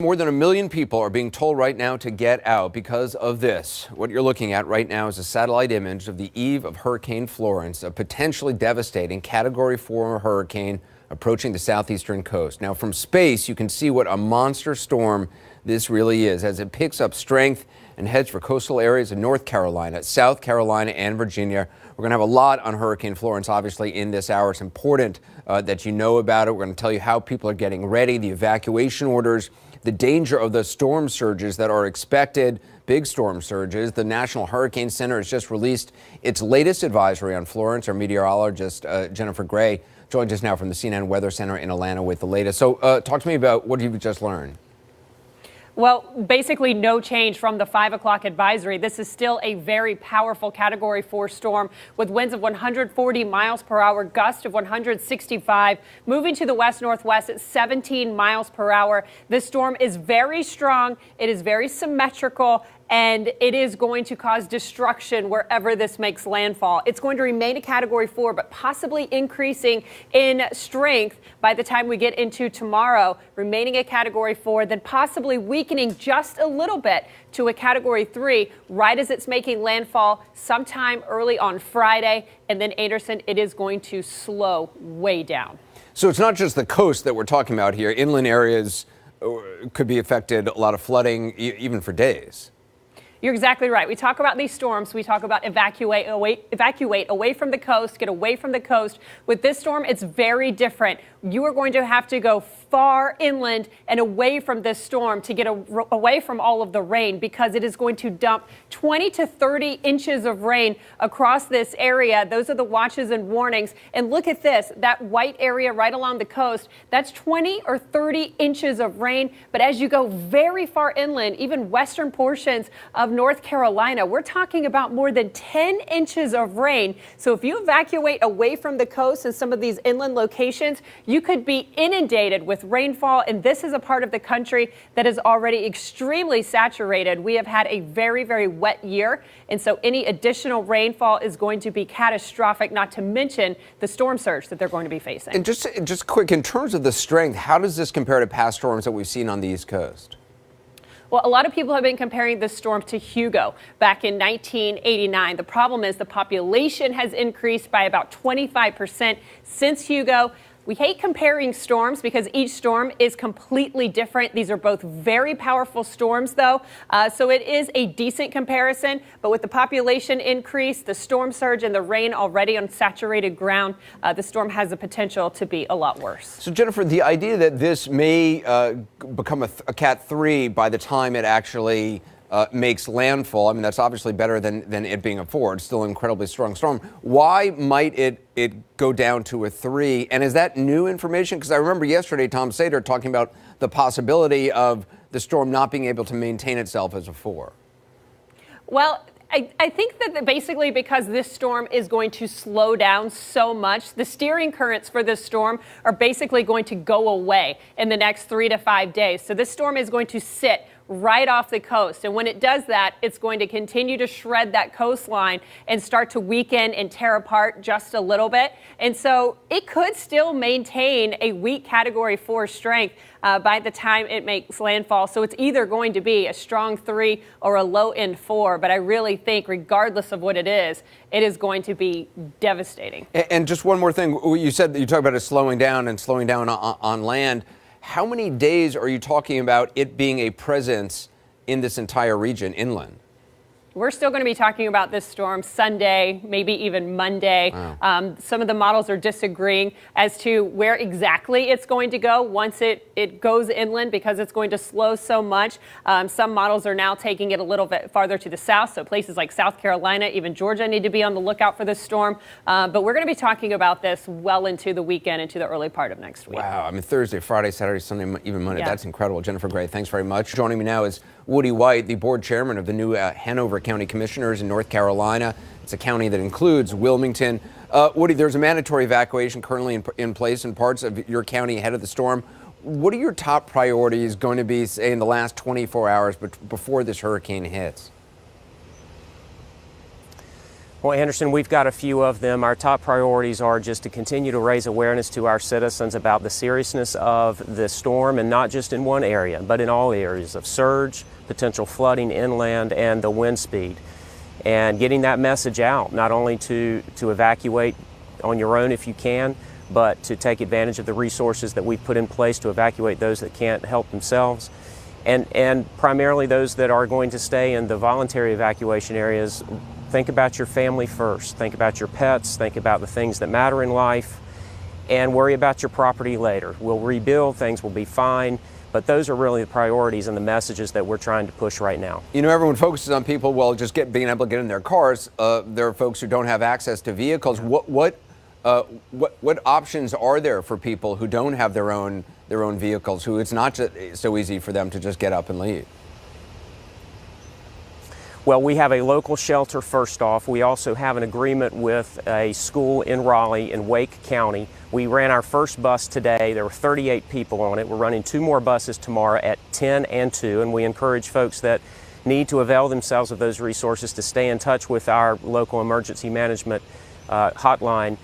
More than 1 million people are being told right now to get out because of this. What you're looking at right now is a satellite image of the eve of Hurricane Florence, a potentially devastating Category 4 hurricane approaching the southeastern coast. Now, from space, you can see what a monster storm this really is as it picks up strength and heads for coastal areas in North Carolina, South Carolina, and Virginia. We're going to have a lot on Hurricane Florence, obviously, in this hour. It's important that you know about it. We're going to tell you how people are getting ready, the evacuation orders, the danger of the storm surges that are expected, big storm surges. The National Hurricane Center has just released its latest advisory on Florence. Our meteorologist, Jennifer Gray, joins us now from the CNN Weather Center in Atlanta with the latest. So talk to me about what you've just learned. Well, basically no change from the 5 o'clock advisory. This is still a very powerful Category 4 storm with winds of 140 miles per hour, gusts of 165, moving to the west-northwest at 17 miles per hour. This storm is very strong. It is very symmetrical, and it is going to cause destruction wherever this makes landfall. It's going to remain a Category 4, but possibly increasing in strength by the time we get into tomorrow, remaining a Category 4, then possibly weakening just a little bit to a Category 3 right as it's making landfall sometime early on Friday. And then, Anderson, it is going to slow way down. So it's not just the coast that we're talking about here. Inland areas could be affected, a lot of flooding, even for days. You're exactly right. We talk about these storms. We talk about evacuate away from the coast, get away from the coast. With this storm, it's very different. You are going to have to go far inland and away from this storm to get away from all of the rain, because it is going to dump 20 to 30 inches of rain across this area. Those are the watches and warnings. And look at this, that white area right along the coast, that's 20 or 30 inches of rain. But as you go very far inland, even western portions of North Carolina, we're talking about more than 10 inches of rain. So if you evacuate away from the coast and some of these inland locations, you could be inundated with rainfall. And this is a part of the country that is already extremely saturated. We have had a very, very wet year. And so any additional rainfall is going to be catastrophic, not to mention the storm surge that they're going to be facing. And just quick, in terms of the strength, how does this compare to past storms that we've seen on the East Coast? Well, a lot of people have been comparing this storm to Hugo back in 1989. The problem is the population has increased by about 25% since Hugo. We hate comparing storms because each storm is completely different. These are both very powerful storms, though, so it is a decent comparison. But with the population increase, the storm surge, and the rain already on saturated ground, the storm has the potential to be a lot worse. So, Jennifer, the idea that this may become a Cat 3 by the time it actually makes landfall, I mean, that's obviously better than it being a 4. It's still an incredibly strong storm. Why might it go down to a 3? And is that new information? Because I remember yesterday Tom Sater talking about the possibility of the storm not being able to maintain itself as a 4. Well, I think that basically because this storm is going to slow down so much, the steering currents for this storm are basically going to go away in the next 3 to 5 days. So this storm is going to sit right off the coast. And when it does that, it's going to continue to shred that coastline and start to weaken and tear apart just a little bit. And so it could still maintain a weak Category 4 strength by the time it makes landfall. So it's either going to be a strong 3 or a low end 4. But I really think regardless of what it is going to be devastating. And just one more thing. You said that you talked about it slowing down on land. How many days are you talking about it being a presence in this entire region inland? We're still going to be talking about this storm Sunday, maybe even Monday. Wow. Some of the models are disagreeing as to where exactly it's going to go once it goes inland, because it's going to slow so much. Some models are now taking it a little bit farther to the south, so places like South Carolina, even Georgia, need to be on the lookout for this storm. But we're going to be talking about this well into the weekend, into the early part of next week. Wow. I mean, Thursday, Friday, Saturday, Sunday, even Monday. Yeah. That's incredible. Jennifer Gray, thanks very much. Joining me now is Woody White, the board chairman of the new Hanover County Commissioners in North Carolina. It's a county that includes Wilmington. Woody, there's a mandatory evacuation currently in place in parts of your county ahead of the storm. What are your top priorities going to be, say, in the last 24 hours before this hurricane hits? Well, Anderson, we've got a few of them. Our top priorities are just to continue to raise awareness to our citizens about the seriousness of the storm, and not just in one area, but in all areas of surge, potential flooding inland, and the wind speed. And getting that message out, not only to evacuate on your own if you can, but to take advantage of the resources that we've put in place to evacuate those that can't help themselves. And primarily those that are going to stay in the voluntary evacuation areas. Think about your family first. Think about your pets. Think about the things that matter in life, and worry about your property later. We'll rebuild, things will be fine, but those are really the priorities and the messages that we're trying to push right now. You know, everyone focuses on people, well, just being able to get in their cars. There are folks who don't have access to vehicles. What options are there for people who don't have their own vehicles, who it's not so easy for them to just get up and leave? Well, we have a local shelter first off. We also have an agreement with a school in Raleigh in Wake County. We ran our first bus today. There were 38 people on it. We're running 2 more buses tomorrow at 10 and 2, and we encourage folks that need to avail themselves of those resources to stay in touch with our local emergency management hotline.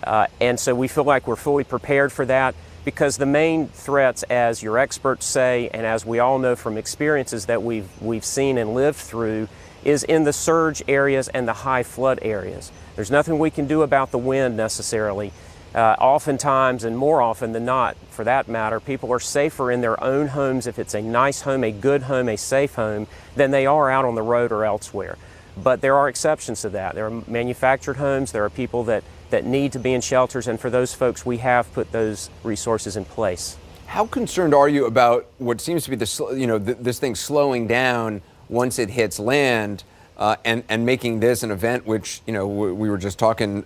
And so we feel like we're fully prepared for that, because the main threats, as your experts say, and as we all know from experiences that we've seen and lived through, is in the surge areas and the high flood areas. There's nothing we can do about the wind necessarily. Oftentimes, and more often than not, for that matter, people are safer in their own homes, if it's a nice home, a good home, a safe home, than they are out on the road or elsewhere. But there are exceptions to that. There are manufactured homes, there are people that need to be in shelters, and for those folks, we have put those resources in place. How concerned are you about what seems to be this thing slowing down once it hits land, and making this an event which, we were just talking,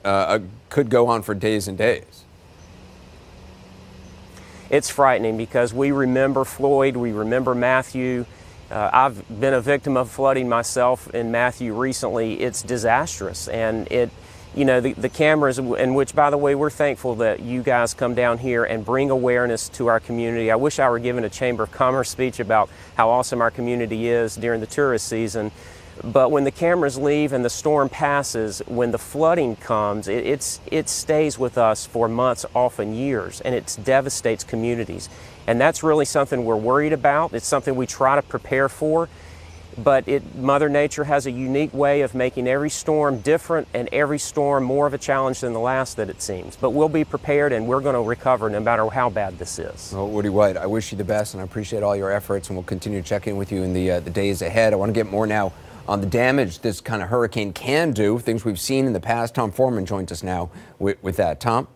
could go on for days and days? It's frightening, because we remember Floyd, we remember Matthew. I've been a victim of flooding myself in Matthew recently. It's disastrous, and the cameras, in which, by the way, we're thankful that you guys come down here and bring awareness to our community. I wish I were giving a Chamber of Commerce speech about how awesome our community is during the tourist season. But when the cameras leave and the storm passes, when the flooding comes, it stays with us for months, often years, and it devastates communities. And that's really something we're worried about. It's something we try to prepare for. But Mother Nature has a unique way of making every storm different, and every storm more of a challenge than the last, that it seems. But we'll be prepared, and we're going to recover no matter how bad this is. Well, Woody White, I wish you the best, and I appreciate all your efforts, and we'll continue to check in with you in the days ahead. I want to get more now on the damage this kind of hurricane can do, things we've seen in the past. Tom Foreman joins us now with that. Tom?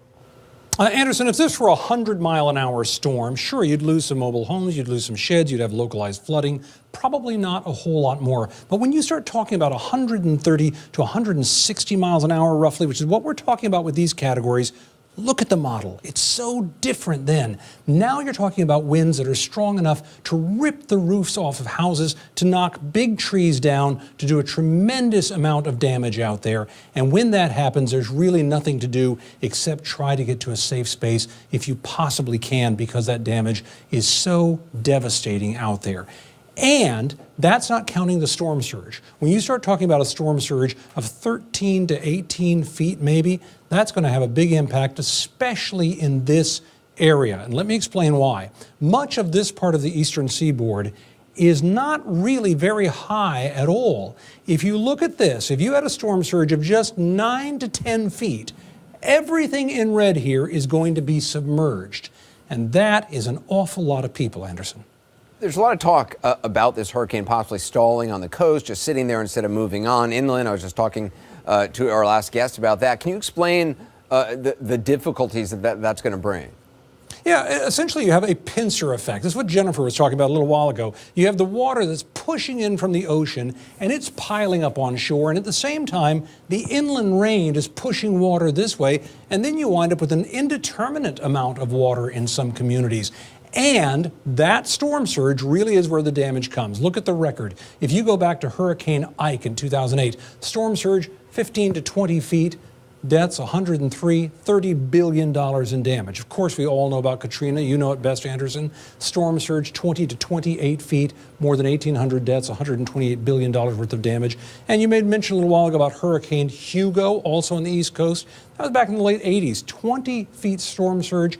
Anderson, if this were a 100-mile-an-hour storm, sure, you'd lose some mobile homes, you'd lose some sheds, you'd have localized flooding, probably not a whole lot more. But when you start talking about 130 to 160 miles an hour roughly, which is what we're talking about with these categories, look at the model. It's so different then. Now you're talking about winds that are strong enough to rip the roofs off of houses, to knock big trees down, to do a tremendous amount of damage out there. And when that happens, there's really nothing to do except try to get to a safe space if you possibly can, because that damage is so devastating out there. And that's not counting the storm surge. When you start talking about a storm surge of 13 to 18 feet maybe, that's going to have a big impact, especially in this area. And let me explain why. Much of this part of the eastern seaboard is not really very high at all. If you look at this, if you had a storm surge of just 9 to 10 feet, everything in red here is going to be submerged. And that is an awful lot of people, Anderson. There's a lot of talk about this hurricane possibly stalling on the coast, just sitting there instead of moving on inland. I was just talking to our last guest about that. Can you explain the difficulties that's going to bring? Yeah, essentially you have a pincer effect. This is what Jennifer was talking about a little while ago. You have the water that's pushing in from the ocean, and it's piling up on shore, and at the same time, the inland range is pushing water this way, and then you wind up with an indeterminate amount of water in some communities. And that storm surge really is where the damage comes. Look at the record. If you go back to Hurricane Ike in 2008, storm surge 15 to 20 feet, deaths 103, $30 billion in damage. Of course, we all know about Katrina. You know it best, Anderson. Storm surge 20 to 28 feet, more than 1,800 deaths, $128 billion worth of damage. And you made mention a little while ago about Hurricane Hugo, also on the East Coast. That was back in the late 80s. 20 feet storm surge,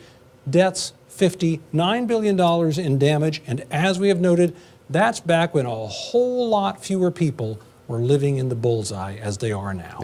deaths 50, $9 billion in damage. And as we have noted, that's back when a whole lot fewer people were living in the bullseye as they are now.